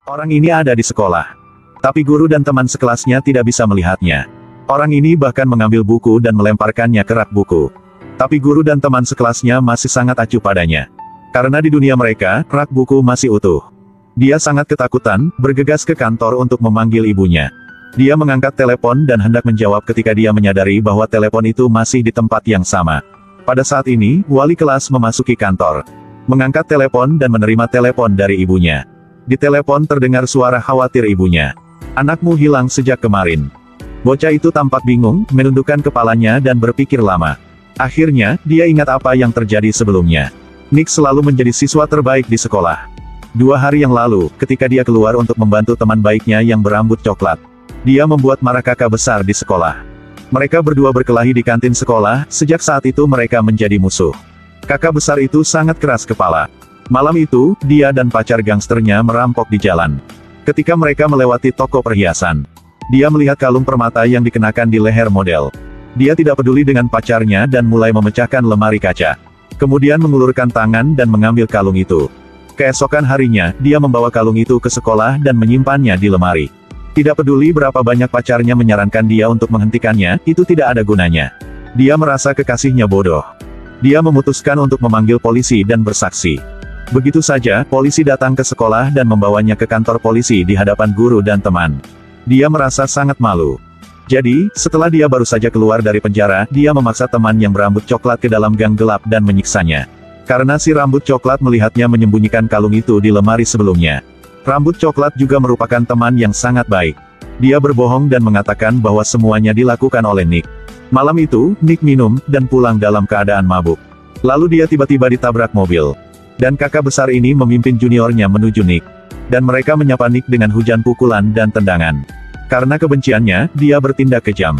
Orang ini ada di sekolah. Tapi guru dan teman sekelasnya tidak bisa melihatnya. Orang ini bahkan mengambil buku dan melemparkannya ke rak buku. Tapi guru dan teman sekelasnya masih sangat acuh padanya. Karena di dunia mereka, rak buku masih utuh. Dia sangat ketakutan, bergegas ke kantor untuk memanggil ibunya. Dia mengangkat telepon dan hendak menjawab ketika dia menyadari bahwa telepon itu masih di tempat yang sama. Pada saat ini, wali kelas memasuki kantor. Mengangkat telepon dan menerima telepon dari ibunya. Di telepon terdengar suara khawatir ibunya. "Anakmu hilang sejak kemarin." Bocah itu tampak bingung, menundukkan kepalanya dan berpikir lama. Akhirnya, dia ingat apa yang terjadi sebelumnya. Nick selalu menjadi siswa terbaik di sekolah. 2 hari yang lalu, ketika dia keluar untuk membantu teman baiknya yang berambut coklat, dia membuat marah kakak besar di sekolah. Mereka berdua berkelahi di kantin sekolah, sejak saat itu mereka menjadi musuh. Kakak besar itu sangat keras kepala. Malam itu, dia dan pacar gangsternya merampok di jalan. Ketika mereka melewati toko perhiasan, dia melihat kalung permata yang dikenakan di leher model. Dia tidak peduli dengan pacarnya dan mulai memecahkan lemari kaca. Kemudian mengulurkan tangan dan mengambil kalung itu. Keesokan harinya, dia membawa kalung itu ke sekolah dan menyimpannya di lemari. Tidak peduli berapa banyak pacarnya menyarankan dia untuk menghentikannya, itu tidak ada gunanya. Dia merasa kekasihnya bodoh. Dia memutuskan untuk memanggil polisi dan bersaksi. Begitu saja, polisi datang ke sekolah dan membawanya ke kantor polisi di hadapan guru dan teman. Dia merasa sangat malu. Jadi, setelah dia baru saja keluar dari penjara, dia memaksa teman yang berambut coklat ke dalam gang gelap dan menyiksanya. Karena si rambut coklat melihatnya menyembunyikan kalung itu di lemari sebelumnya. Rambut coklat juga merupakan teman yang sangat baik. Dia berbohong dan mengatakan bahwa semuanya dilakukan oleh Nick. Malam itu, Nick minum, dan pulang dalam keadaan mabuk. Lalu dia tiba-tiba ditabrak mobil. Dan kakak besar ini memimpin juniornya menuju Nick. Dan mereka menyapa Nick dengan hujan pukulan dan tendangan. Karena kebenciannya, dia bertindak kejam.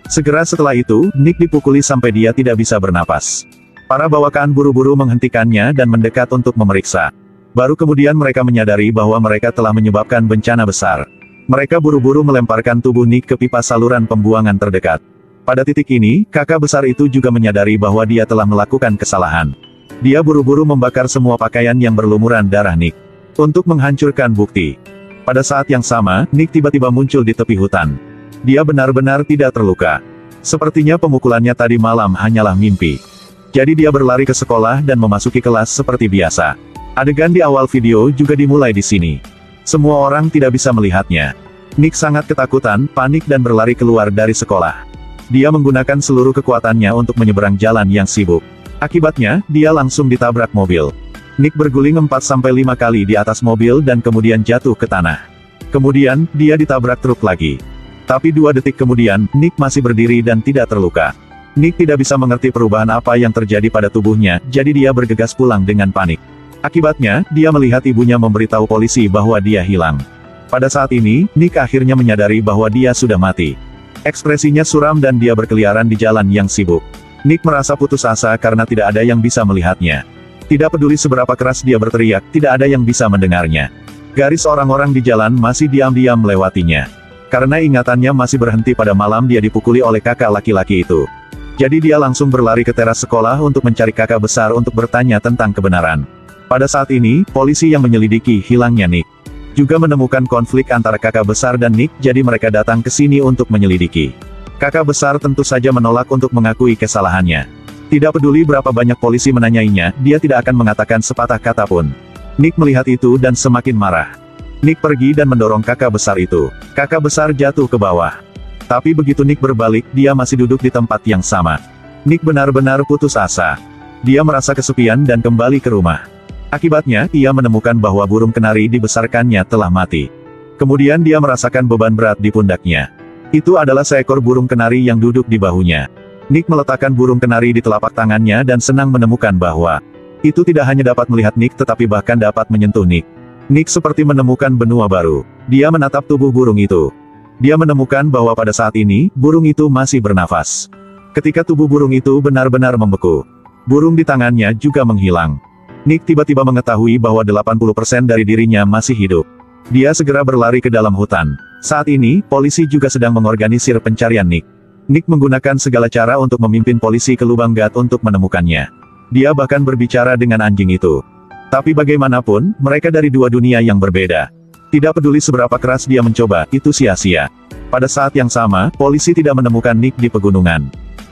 Segera setelah itu, Nick dipukuli sampai dia tidak bisa bernapas. Para bawakan buru-buru menghentikannya dan mendekat untuk memeriksa. Baru kemudian mereka menyadari bahwa mereka telah menyebabkan bencana besar. Mereka buru-buru melemparkan tubuh Nick ke pipa saluran pembuangan terdekat. Pada titik ini, kakak besar itu juga menyadari bahwa dia telah melakukan kesalahan. Dia buru-buru membakar semua pakaian yang berlumuran darah Nick. Untuk menghancurkan bukti. Pada saat yang sama, Nick tiba-tiba muncul di tepi hutan. Dia benar-benar tidak terluka. Sepertinya pemukulannya tadi malam hanyalah mimpi. Jadi dia berlari ke sekolah dan memasuki kelas seperti biasa. Adegan di awal video juga dimulai di sini. Semua orang tidak bisa melihatnya. Nick sangat ketakutan, panik dan berlari keluar dari sekolah. Dia menggunakan seluruh kekuatannya untuk menyeberang jalan yang sibuk. Akibatnya, dia langsung ditabrak mobil. Nick berguling 4-5 kali di atas mobil dan kemudian jatuh ke tanah. Kemudian, dia ditabrak truk lagi. Tapi 2 detik kemudian, Nick masih berdiri dan tidak terluka. Nick tidak bisa mengerti perubahan apa yang terjadi pada tubuhnya, jadi dia bergegas pulang dengan panik. Akibatnya, dia melihat ibunya memberitahu polisi bahwa dia hilang. Pada saat ini, Nick akhirnya menyadari bahwa dia sudah mati. Ekspresinya suram dan dia berkeliaran di jalan yang sibuk. Nick merasa putus asa karena tidak ada yang bisa melihatnya. Tidak peduli seberapa keras dia berteriak, tidak ada yang bisa mendengarnya. Garis orang-orang di jalan masih diam-diam melewatinya. Karena ingatannya masih berhenti pada malam dia dipukuli oleh kakak laki-laki itu. Jadi dia langsung berlari ke teras sekolah untuk mencari kakak besar untuk bertanya tentang kebenaran. Pada saat ini, polisi yang menyelidiki hilangnya Nick juga menemukan konflik antara kakak besar dan Nick, jadi mereka datang ke sini untuk menyelidiki. Kakak besar tentu saja menolak untuk mengakui kesalahannya. Tidak peduli berapa banyak polisi menanyainya, dia tidak akan mengatakan sepatah kata pun. Nick melihat itu dan semakin marah. Nick pergi dan mendorong kakak besar itu. Kakak besar jatuh ke bawah. Tapi begitu Nick berbalik, dia masih duduk di tempat yang sama. Nick benar-benar putus asa. Dia merasa kesepian dan kembali ke rumah. Akibatnya, ia menemukan bahwa burung kenari dibesarkannya telah mati. Kemudian dia merasakan beban berat di pundaknya. Itu adalah seekor burung kenari yang duduk di bahunya. Nick meletakkan burung kenari di telapak tangannya dan senang menemukan bahwa itu tidak hanya dapat melihat Nick tetapi bahkan dapat menyentuh Nick. Nick seperti menemukan benua baru. Dia menatap tubuh burung itu. Dia menemukan bahwa pada saat ini, burung itu masih bernafas. Ketika tubuh burung itu benar-benar membeku, burung di tangannya juga menghilang. Nick tiba-tiba mengetahui bahwa 80% dari dirinya masih hidup. Dia segera berlari ke dalam hutan. Saat ini, polisi juga sedang mengorganisir pencarian Nick. Nick menggunakan segala cara untuk memimpin polisi ke lubang gat untuk menemukannya. Dia bahkan berbicara dengan anjing itu. Tapi bagaimanapun, mereka dari 2 dunia yang berbeda. Tidak peduli seberapa keras dia mencoba, itu sia-sia. Pada saat yang sama, polisi tidak menemukan Nick di pegunungan.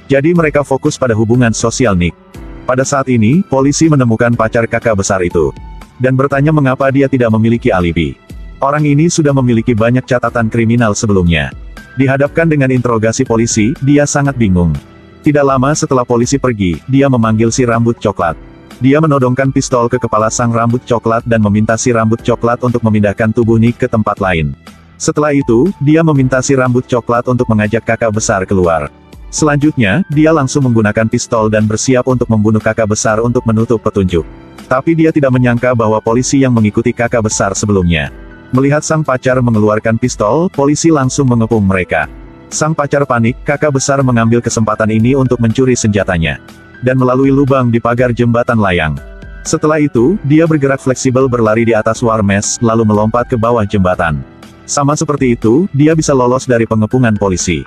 Jadi mereka fokus pada hubungan sosial Nick. Pada saat ini, polisi menemukan pacar kakak besar itu. Dan bertanya mengapa dia tidak memiliki alibi. Orang ini sudah memiliki banyak catatan kriminal sebelumnya. Dihadapkan dengan interogasi polisi, dia sangat bingung. Tidak lama setelah polisi pergi, dia memanggil si rambut coklat. Dia menodongkan pistol ke kepala sang rambut coklat dan meminta si rambut coklat untuk memindahkan tubuh Nick ke tempat lain. Setelah itu, dia meminta si rambut coklat untuk mengajak kakak besar keluar. Selanjutnya, dia langsung menggunakan pistol dan bersiap untuk membunuh kakak besar untuk menutup petunjuk. Tapi dia tidak menyangka bahwa polisi yang mengikuti kakak besar sebelumnya. Melihat sang pacar mengeluarkan pistol, polisi langsung mengepung mereka. Sang pacar panik, kakak besar mengambil kesempatan ini untuk mencuri senjatanya. Dan melalui lubang di pagar jembatan layang. Setelah itu, dia bergerak fleksibel berlari di atas warmes, lalu melompat ke bawah jembatan. Sama seperti itu, dia bisa lolos dari pengepungan polisi.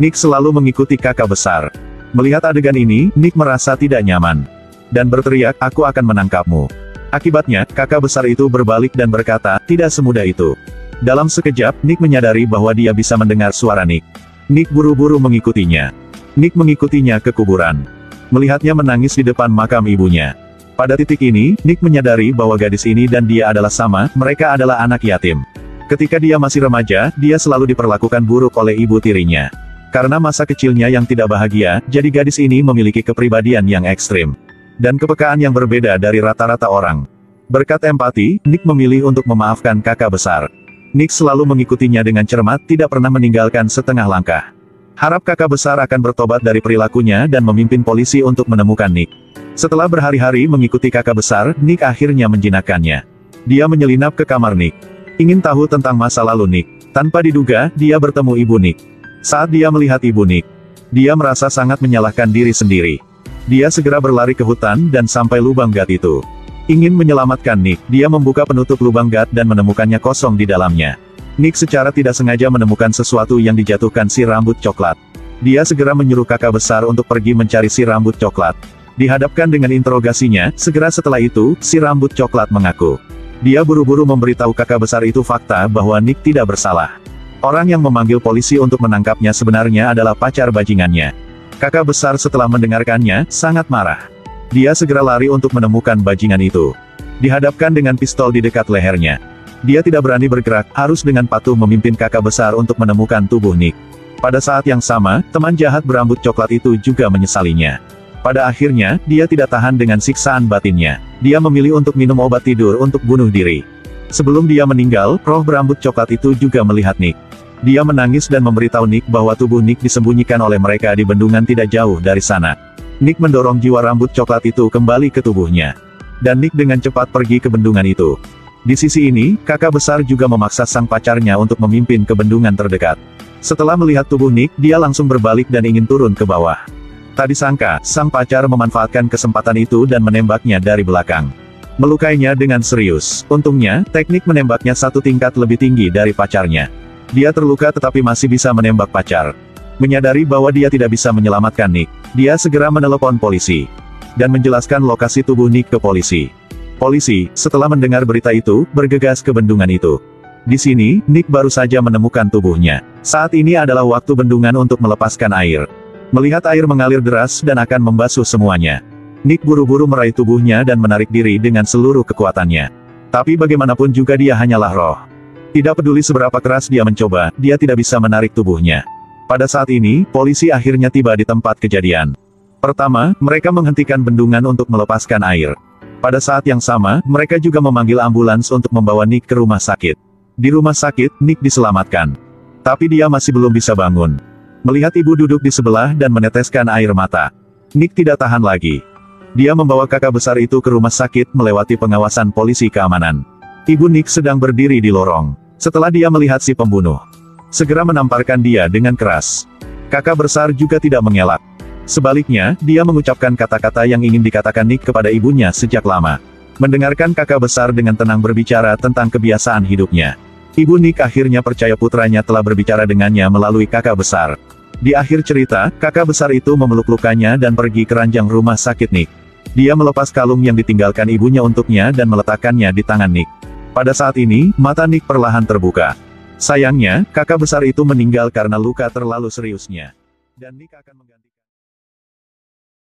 Nick selalu mengikuti kakak besar. Melihat adegan ini, Nick merasa tidak nyaman. Dan berteriak, "Aku akan menangkapmu." Akibatnya, kakak besar itu berbalik dan berkata, "Tidak semudah itu." Dalam sekejap, Nick menyadari bahwa dia bisa mendengar suara Nick. Nick buru-buru mengikutinya. Nick mengikutinya ke kuburan. Melihatnya menangis di depan makam ibunya. Pada titik ini, Nick menyadari bahwa gadis ini dan dia adalah sama, mereka adalah anak yatim. Ketika dia masih remaja, dia selalu diperlakukan buruk oleh ibu tirinya. Karena masa kecilnya yang tidak bahagia, jadi gadis ini memiliki kepribadian yang ekstrim. Dan kepekaan yang berbeda dari rata-rata orang. Berkat empati, Nick memilih untuk memaafkan kakak besar. Nick selalu mengikutinya dengan cermat, tidak pernah meninggalkan setengah langkah. Harap kakak besar akan bertobat dari perilakunya dan memimpin polisi untuk menemukan Nick. Setelah berhari-hari mengikuti kakak besar, Nick akhirnya menjinakkannya. Dia menyelinap ke kamar Nick. Ingin tahu tentang masa lalu Nick. Tanpa diduga, dia bertemu ibu Nick. Saat dia melihat ibu Nick, dia merasa sangat menyalahkan diri sendiri. Dia segera berlari ke hutan dan sampai lubang gat itu. Ingin menyelamatkan Nick, dia membuka penutup lubang gat dan menemukannya kosong di dalamnya. Nick secara tidak sengaja menemukan sesuatu yang dijatuhkan si rambut coklat. Dia segera menyuruh kakak besar untuk pergi mencari si rambut coklat. Dihadapkan dengan interogasinya, segera setelah itu, si rambut coklat mengaku. Dia buru-buru memberitahu kakak besar itu fakta bahwa Nick tidak bersalah. Orang yang memanggil polisi untuk menangkapnya sebenarnya adalah pacar bajingannya. Kakak besar setelah mendengarkannya, sangat marah. Dia segera lari untuk menemukan bajingan itu. Dihadapkan dengan pistol di dekat lehernya. Dia tidak berani bergerak, harus dengan patuh memimpin kakak besar untuk menemukan tubuh Nick. Pada saat yang sama, teman jahat berambut coklat itu juga menyesalinya. Pada akhirnya, dia tidak tahan dengan siksaan batinnya. Dia memilih untuk minum obat tidur untuk bunuh diri. Sebelum dia meninggal, roh berambut coklat itu juga melihat Nick. Dia menangis dan memberitahu Nick bahwa tubuh Nick disembunyikan oleh mereka di bendungan tidak jauh dari sana. Nick mendorong jiwa rambut coklat itu kembali ke tubuhnya. Dan Nick dengan cepat pergi ke bendungan itu. Di sisi ini, kakak besar juga memaksa sang pacarnya untuk memimpin ke bendungan terdekat. Setelah melihat tubuh Nick, dia langsung berbalik dan ingin turun ke bawah. Tak disangka, sang pacar memanfaatkan kesempatan itu dan menembaknya dari belakang. Melukainya dengan serius. Untungnya, teknik menembaknya satu tingkat lebih tinggi dari pacarnya. Dia terluka tetapi masih bisa menembak pacar. Menyadari bahwa dia tidak bisa menyelamatkan Nick, dia segera menelepon polisi. Dan menjelaskan lokasi tubuh Nick ke polisi. Polisi, setelah mendengar berita itu, bergegas ke bendungan itu. Di sini, Nick baru saja menemukan tubuhnya. Saat ini adalah waktu bendungan untuk melepaskan air. Melihat air mengalir deras dan akan membasuh semuanya. Nick buru-buru meraih tubuhnya dan menarik diri dengan seluruh kekuatannya. Tapi bagaimanapun juga dia hanyalah roh. Tidak peduli seberapa keras dia mencoba, dia tidak bisa menarik tubuhnya. Pada saat ini, polisi akhirnya tiba di tempat kejadian. Pertama, mereka menghentikan bendungan untuk melepaskan air. Pada saat yang sama, mereka juga memanggil ambulans untuk membawa Nick ke rumah sakit. Di rumah sakit, Nick diselamatkan. Tapi dia masih belum bisa bangun. Melihat ibu duduk di sebelah dan meneteskan air mata. Nick tidak tahan lagi. Dia membawa kakak besar itu ke rumah sakit melewati pengawasan polisi keamanan. Ibu Nick sedang berdiri di lorong. Setelah dia melihat si pembunuh, segera menamparkan dia dengan keras. Kakak besar juga tidak mengelak. Sebaliknya, dia mengucapkan kata-kata yang ingin dikatakan Nick kepada ibunya sejak lama. Mendengarkan kakak besar dengan tenang berbicara tentang kebiasaan hidupnya. Ibu Nick akhirnya percaya putranya telah berbicara dengannya melalui kakak besar. Di akhir cerita, kakak besar itu memeluk lukanya dan pergi ke ranjang rumah sakit Nick. Dia melepas kalung yang ditinggalkan ibunya untuknya dan meletakkannya di tangan Nick. Pada saat ini, mata Nick perlahan terbuka. Sayangnya, kakak besar itu meninggal karena luka terlalu seriusnya. Dan Nick akan mengganti